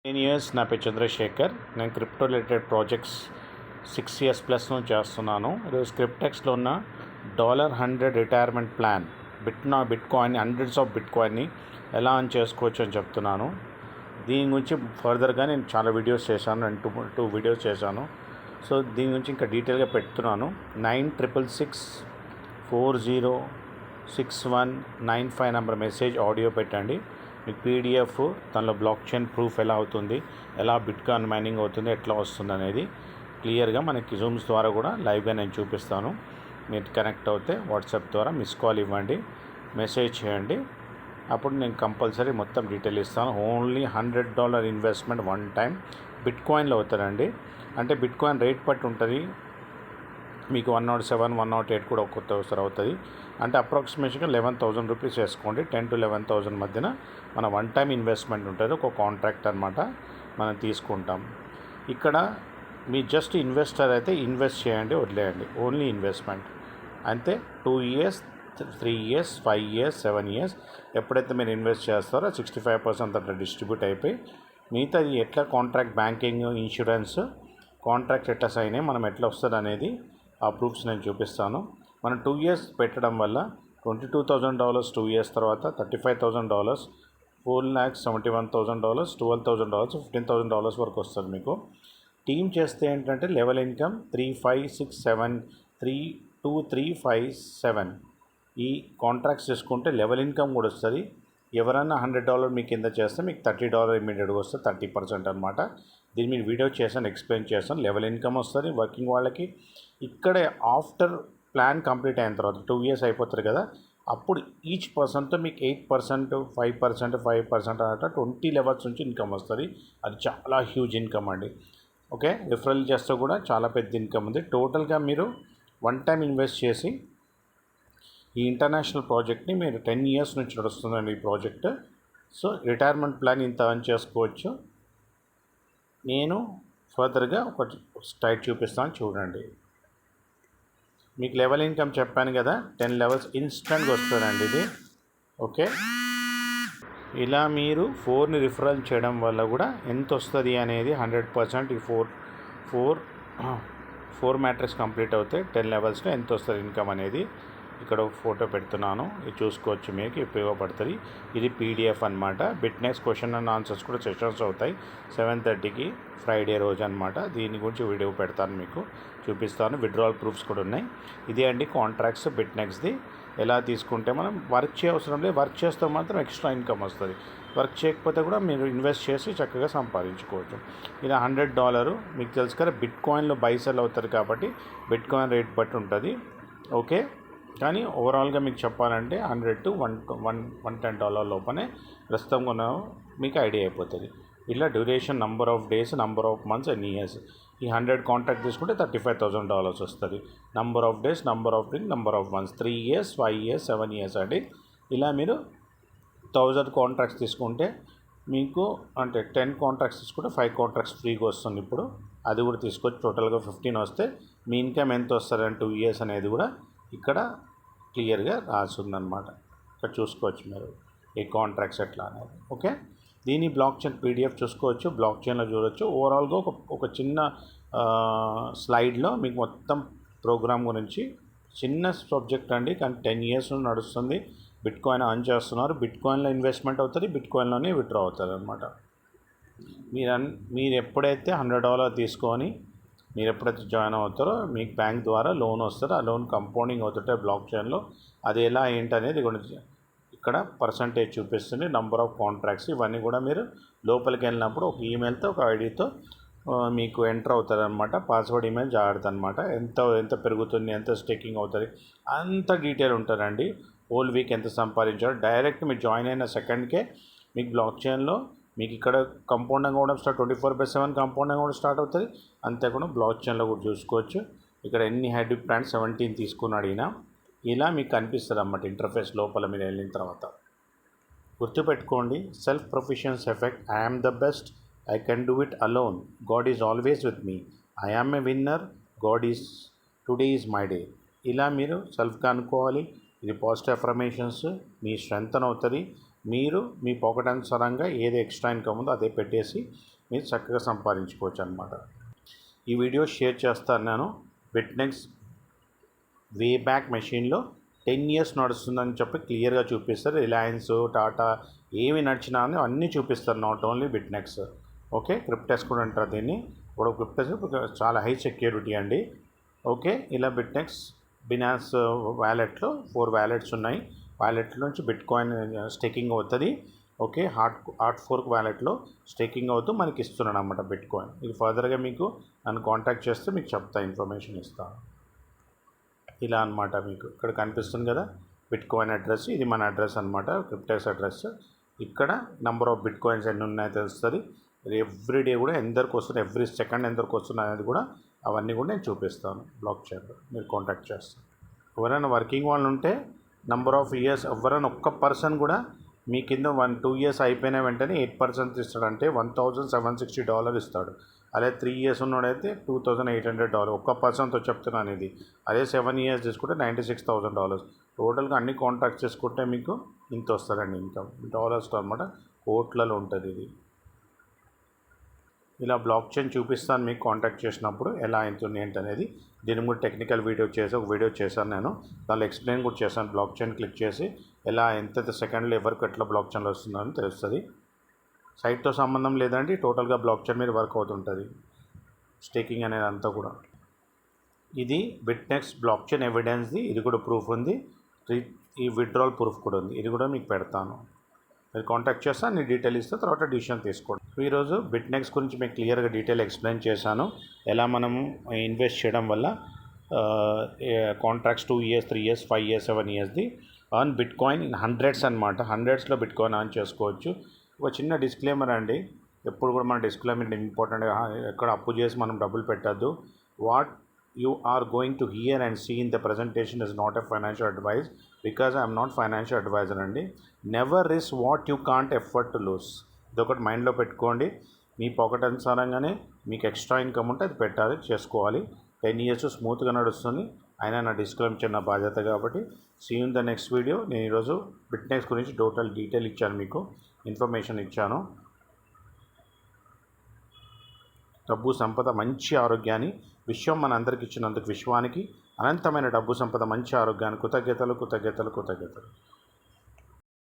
Years నా పేరు చంద్రశేఖర్. నేను crypto related projects 6 years plus నుంచి చేస్తున్నాను. ఈరోజు స్క్రిప్టెక్స్లో ఉన్న $100 retirement plan bitcoin hundreds of బిట్ కాయిన్ని ఎలా ఆన్ చేసుకోవచ్చు అని చెప్తున్నాను. దీని గురించి ఫర్దర్గా నేను చాలా వీడియోస్ చేశాను. నేను టూ వీడియోస్ చేశాను. సో దీని గురించి ఇంకా డీటెయిల్గా పెడుతున్నాను. 9666406195 నెంబర్ మెసేజ్ ఆడియో పెట్టండి. మీకు పీడిఎఫ్ దానిలో బ్లాక్ చైన్ ప్రూఫ్ ఎలా అవుతుంది, ఎలా బిట్ కాయిన్ మైనింగ్ అవుతుంది, ఎట్లా వస్తుంది అనేది క్లియర్గా మనకి జూమ్స్ ద్వారా కూడా లైవ్గా నేను చూపిస్తాను. మీరు కనెక్ట్ అవుతే వాట్సాప్ ద్వారా మిస్ కాల్ ఇవ్వండి, మెసేజ్ చేయండి. అప్పుడు నేను కంపల్సరీ మొత్తం డీటెయిల్ ఇస్తాను. ఓన్లీ $100 ఇన్వెస్ట్మెంట్ వన్ టైం బిట్ కాయిన్లో అవుతారండి. అంటే బిట్ కాయిన్ రేట్ పట్టి ఉంటుంది. మీకు 107, 108 కూడా ఒక్కొక్కసారి అవుతుంది. అంటే అప్రాక్సిమేట్గా 11,000 రూపీస్ వేసుకోండి. 10 to 11,000 మధ్యన మన వన్ టైం ఇన్వెస్ట్మెంట్ ఉంటుంది. ఒక కాంట్రాక్ట్ అనమాట మనం తీసుకుంటాం. ఇక్కడ మీ జస్ట్ ఇన్వెస్టర్ అయితే ఇన్వెస్ట్ చేయండి, వదిలేయండి. ఓన్లీ ఇన్వెస్ట్మెంట్ అంతే. 2 years, 3 years, 5 years, 7 years ఎప్పుడైతే మీరు ఇన్వెస్ట్ చేస్తారో 65% అట్లా డిస్ట్రిబ్యూట్ అయిపోయి మిగతాది ఎట్లా కాంట్రాక్ట్, బ్యాంకింగ్, ఇన్సూరెన్స్ కాంట్రాక్ట్ ఎట్లా సైన్ అయ్యి మనం ఎట్లా వస్తుంది అనేది ఆ ప్రూఫ్స్ నేను చూపిస్తాను. మనం 2 years పెట్టడం వల్ల $22,000 2 years తర్వాత, $35,000, $4,71,000, $12,000, $15,000 వరకు వస్తుంది మీకు. టీమ్ చేస్తే ఏంటంటే లెవెల్ ఇన్కమ్ 3,5,6,7 ఈ కాంట్రాక్ట్స్ చేసుకుంటే లెవెల్ ఇన్కమ్ కూడా వస్తుంది. ఎవరైనా $100 మీ కింద చేస్తే మీకు $30 ఇమీడియట్గా వస్తుంది, 30% అనమాట. దీన్ని మీరు వీడియో చేశాను, ఎక్స్ప్లెయిన్ చేస్తాను. లెవెల్ ఇన్కమ్ వస్తుంది వర్కింగ్ వాళ్ళకి. ఇక్కడే ఆఫ్టర్ ప్లాన్ కంప్లీట్ అయిన తర్వాత 2 years అయిపోతుంది కదా, అప్పుడు ఈచ్ పర్సన్తో మీకు 8%, 5%, 5% అన్నట్టు 20 levels నుంచి ఇన్కమ్ వస్తుంది. అది చాలా హ్యూజ్ ఇన్కమ్ అండి. ఓకే, రిఫరల్ చేస్తే కూడా చాలా పెద్ద ఇన్కమ్ ఉంది. టోటల్గా మీరు వన్ టైం ఇన్వెస్ట్ చేసి ఈ ఇంటర్నేషనల్ ప్రాజెక్ట్ని మీరు 10 years నుంచి నడుస్తుందండి ఈ ప్రాజెక్ట్. సో రిటైర్మెంట్ ప్లాన్ ఇంత అర్న్ చేసుకోవచ్చు. నేను ఫర్దర్గా ఒక స్లైడ్ చూపిస్తాను, చూడండి. మీకు లెవెల్ ఇన్కమ్ చెప్పాను కదా, 10 levels ఇన్స్టెంట్గా వస్తుందండి ఇది. ఓకే, ఇలా మీరు 4ని రిఫరల్ చేయడం వల్ల కూడా ఎంత వస్తుంది అనేది 100% ఈ ఫోర్ మ్యాట్రిక్స్ కంప్లీట్ అవుతాయి. 10 levelsలో ఎంత వస్తుంది ఇన్కమ్ అనేది ఇక్కడ ఫోటో పెడుతున్నాను, ఇది చూసుకోవచ్చు, మీకు ఉపయోగపడుతుంది. ఇది పీడిఎఫ్ అనమాట. బిట్నెక్స్ క్వశ్చన్ అండ్ ఆన్సర్స్ కూడా సెషన్స్ అవుతాయి 7:30కి ఫ్రైడే రోజు అనమాట. దీని గురించి వీడియో పెడతాను, మీకు చూపిస్తాను. విత్డ్రావల్ ప్రూఫ్స్ కూడా ఉన్నాయి. ఇదే అండి కాంట్రాక్ట్స్ బిట్నెక్స్ది. ఎలా తీసుకుంటే మనం వర్క్ చేయవసరం లేదు, వర్క్ చేస్తే మాత్రం ఎక్స్ట్రా ఇన్కమ్ వస్తుంది. వర్క్ చేయకపోతే కూడా మీరు ఇన్వెస్ట్ చేసి చక్కగా సంపాదించుకోవచ్చు. ఇలా $100 మీకు తెలుసు కదా, బిట్ కాయిన్లో బై సెల్ అవుతుంది కాబట్టి బిట్ కాయిన్ రేట్ బట్టి ఉంటుంది. ఓకే, కానీ ఓవరాల్గా మీకు చెప్పాలంటే $100 to $110 లోపలనే ప్రస్తుతం కొన్న మీకు ఐడియా అయిపోతుంది. ఇలా duration, number of days, number of months, ఎన్ని ఇయర్స్. ఈ 100 కాంట్రాక్ట్ తీసుకుంటే $35,000 వస్తుంది. Number of days, number of ring, number of months, 3 years, 5 years, 7 years అండి. ఇలా మీరు 1000 కాంట్రాక్ట్స్ తీసుకుంటే మీకు అంటే 10 కాంట్రాక్ట్స్ తీసుకుంటే 5 కాంట్రాక్ట్స్ ఫ్రీగా వస్తుంది. ఇప్పుడు అది కూడా తీసుకొచ్చి టోటల్గా 15 వస్తే మీ ఇన్కమ్ ఎంత వస్తుందని 2 years అనేది కూడా ఇక్కడ క్లియర్గా రాసిందనమాట. ఇక్కడ చూసుకోవచ్చు మీరు ఈ కాంట్రాక్ట్స్ ఎట్లా అనేది. ఓకే, దీని బ్లాక్ చైన్ పీడిఎఫ్ చూసుకోవచ్చు, బ్లాక్ చైన్లో చూడవచ్చు. ఓవరాల్గా ఒక చిన్న స్లైడ్లో మీకు మొత్తం ప్రోగ్రామ్ గురించి చిన్న సబ్జెక్ట్ అండి, కానీ 10 years నడుస్తుంది. బిట్ కాయిన్ ఆన్ చేస్తున్నారు, బిట్ కాయిన్లో ఇన్వెస్ట్మెంట్ అవుతుంది, బిట్ కాయిన్లోనే విత్డ్రా అవుతుంది అనమాట. మీరు ఎప్పుడైతే $100 తీసుకొని మీరు ఎప్పుడైతే జాయిన్ అవుతారో మీకు బ్యాంక్ ద్వారా లోన్ వస్తుంది. ఆ లోన్ కంపౌండింగ్ అవుతుంటే బ్లాక్ చైన్లో అది ఎలా ఏంటనేది ఇక్కడ పర్సంటేజ్ చూపిస్తుంది, నంబర్ ఆఫ్ కాంట్రాక్ట్స్, ఇవన్నీ కూడా మీరు లోపలికి వెళ్ళినప్పుడు ఒక ఈమెయిల్తో, ఒక ఐడితో మీకు ఎంటర్ అవుతుంది అనమాట. పాస్వర్డ్ ఈమెయిల్ జాగ్రత్త అనమాట. ఎంత పెరుగుతుంది, ఎంత స్టేకింగ్ అవుతుంది, అంత డీటెయిల్ ఉంటుందండి. హోల్ వీక్ ఎంత సంపాదించారు డైరెక్ట్ మీరు జాయిన్ అయిన సెకండ్కే మీకు బ్లాక్ చైన్లో మీకు ఇక్కడ కంపౌండింగ్ అవ్వడం 24/7 కంపౌండింగ్ అవ్వడం స్టార్ట్ అవుతుంది. అంతేకాకుండా బ్లాక్ చైన్లో కూడా చూసుకోవచ్చు. ఇక్కడ ఎన్ని హైబ్రిడ్ ప్లాన్స్ 17 తీసుకున్నాడు ఈయన. ఇలా మీకు కనిపిస్తుంది అన్నమాట ఇంటర్ఫేస్ లోపల మీరు వెళ్ళిన తర్వాత. గుర్తుపెట్టుకోండి, self proficiency effect. I'm the best, I can do it alone, God is always with me, I'm a winner, God is today is my day. ఇలా మీరు సెల్ఫ్గా అనుకోవాలి. ఇది పాజిటివ్ అఫర్మేషన్స్, మీ స్ట్రెంగ్త్ అవుతుంది. మీరు మీ పాకెట్ అనుసారంగా ఏది ఎక్స్ట్రా ఇన్కమ్ ఉందో అదే పెట్టేసి మీరు చక్కగా సంపాదించుకోవచ్చు అనమాట. ఈ వీడియో షేర్ చేస్తాను నేను. బిట్నెక్స్ వే బ్యాక్ మెషిన్లో 10 years నడుస్తుందని చెప్పి క్లియర్గా చూపిస్తారు. రిలయన్స్, టాటా ఏమి నడిచినా అని అన్నీ చూపిస్తారు. Not only Bitnex. Okay, Criptex కూడా అంటారు దీన్ని. ఇప్పుడు క్రిప్టెక్స్ చాలా హై సెక్యూరిటీ అండి. ఓకే, ఇలా బిట్నెక్స్ బినాన్స్ వ్యాలెట్లో 4 వ్యాలెట్స్ ఉన్నాయి. వ్యాలెట్ నుంచి బిట్కాయిన్ స్టేకింగ్ అవుతుంది. ఓకే, హార్ట్ ఫోర్క్ వ్యాలెట్లో స్టేకింగ్ అవుతూ మనకి ఇస్తున్నాడు అనమాట బిట్కాయిన్. ఇది ఫర్దర్గా మీకు నన్ను కాంటాక్ట్ చేస్తే మీకు చెప్తా, ఇన్ఫర్మేషన్ ఇస్తాను. ఇలా అనమాట. మీకు ఇక్కడ కనిపిస్తుంది కదా బిట్కాయిన్ అడ్రస్, ఇది మన అడ్రస్ అనమాట, క్రిప్టెక్స్ అడ్రస్. ఇక్కడ నెంబర్ ఆఫ్ బిట్కాయిన్స్ ఎన్ని ఉన్నాయో తెలుస్తుంది. ఎవ్రీడే కూడా ఎందరికి వస్తున్నాయి, ఎవ్రీ సెకండ్ ఎందరికి వస్తున్నాయి అనేది కూడా అవన్నీ కూడా నేను చూపిస్తాను బ్లాక్ చైన్లో. మీరు కాంటాక్ట్ చేస్తాను. ఎవరైనా వర్కింగ్ వాళ్ళు ఉంటే నెంబర్ ఆఫ్ ఇయర్స్, ఎవరైనా ఒక్క పర్సన్ కూడా మీ కింద 1-2 years అయిపోయిన వెంటనే 8% ఇస్తాడంటే $1,760 ఇస్తాడు. అదే 3 years ఉన్నోడైతే $2,800. ఒక్క పర్సన్తో చెప్తున్నాను ఇది. అదే 7 years తీసుకుంటే $96,000. టోటల్గా అన్ని కాంట్రాక్ట్ చేసుకుంటే మీకు ఇంత వస్తుందండి ఇన్కమ్. డాలర్స్తో అనమాట, కోట్లలో ఉంటుంది ఇది. ఇలా బ్లాక్ చైన్ చూపిస్తాను మీకు కాంటాక్ట్ చేసినప్పుడు ఎలా అవుతుంది ఏంటనేది. దీని కూడా టెక్నికల్ వీడియో చేసి ఒక వీడియో చేశాను నేను, దానిలో ఎక్స్ప్లెయిన్ కూడా చేశాను. బ్లాక్ చైన్ క్లిక్ చేసి ఎలా ఎంత సెకండ్లో ఎవరికి ఎట్లా బ్లాక్ చైన్లో వస్తుందని తెలుస్తుంది. సైట్తో సంబంధం లేదండి, టోటల్గా బ్లాక్ చైన్ మీద వర్క్ అవుతుంటుంది స్టేకింగ్ అనేది అంతా కూడా. ఇది బిట్నెక్స్ బ్లాక్ చైన్ ఎవిడెన్స్ది, ఇది కూడా ప్రూఫ్ ఉంది. ఈ విత్డ్రాల్ ప్రూఫ్ కూడా ఉంది, ఇది కూడా మీకు పెడతాను. మీరు కాంటాక్ట్ చేస్తే అన్ని డీటెయిల్ ఇస్తే తర్వాత డిసిషన్ తీసుకోండి. ఈరోజు బిట్నెక్స్ గురించి మీకు క్లియర్గా డీటెయిల్ ఎక్స్ప్లెయిన్ చేశాను. ఎలా మనం ఇన్వెస్ట్ చేయడం వల్ల కాంట్రాక్ట్స్ 2 years, 3 years, 5 years, 7 yearsది ఆన్ బిట్కాయిన్ ఇన్ హండ్రెడ్స్ అనమాట. హండ్రెడ్స్లో బిట్కాయిన్ ఆన్ చేసుకోవచ్చు. ఒక చిన్న డిస్క్లైమర్ అండి, ఎప్పుడు కూడా మన డిస్క్లైమర్ ఇంపార్టెంట్గా, ఎక్కడ అప్పు చేసి మనం డబ్బులు పెట్టద్దు. What you are going to hear and see in the presentation is not a financial advice, because I am not financial advisor అండి. Never risk what you can't afford to lose. ఇదొకటి మైండ్లో పెట్టుకోండి. మీ పాకెట్ అనుసారంగానే మీకు extra income ఉంటే అది పెట్టాలి, చేసుకోవాలి. 10 years స్మూత్గా నడుస్తుంది. అయినా నా డిస్క్లైమర్ చిన్న బాధ్యత కాబట్టి. See you in the next video. నేను ఈరోజు బిట్నెక్స్ గురించి టోటల్ డీటెయిల్ ఇచ్చాను, మీకు ఇన్ఫర్మేషన్ ఇచ్చాను. డబ్బు సంపద, మంచి ఆరోగ్యాన్ని విశ్వం మన అందరికి ఇచ్చినందుకు విశ్వానికి అనంతమైన డబ్బు సంపద, మంచి ఆరోగ్యాన్ని కృతజ్ఞతలు.